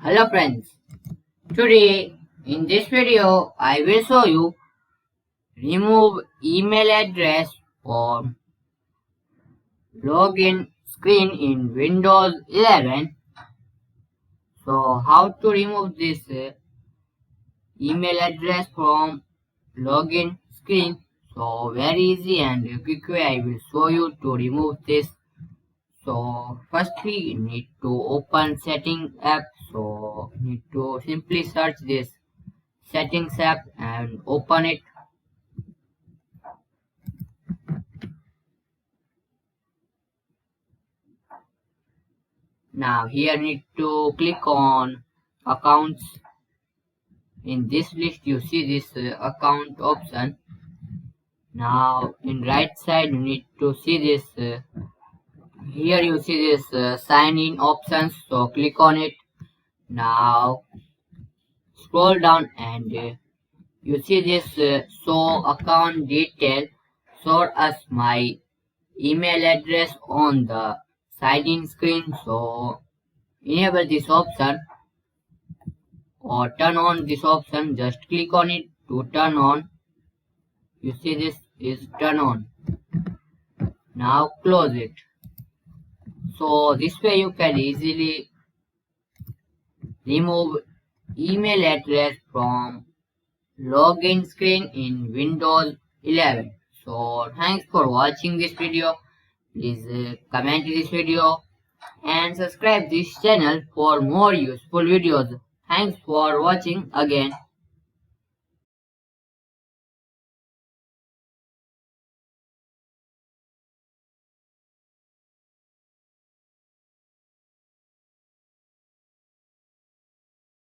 Hello friends, today in this video I will show you remove email address from login screen in Windows 11. So how to remove this email address from login screen? So very easy and quick way I will show you to remove this. So first we need to open setting app. So need to simply search this settings app and open it. Now here need to click on accounts. In this list you see this account option. Now in right side you need to see this here you see this sign in options, so click on it. Now scroll down and you see this show account detail. Show us my email address on the sign in screen. So enable this option or turn on this option. Just click on it to turn on. You see this is turn on. Now close it. So this way you can easily remove email address from login screen in Windows 11. So thanks for watching this video. Please comment this video and subscribe this channel for more useful videos. Thanks for watching again.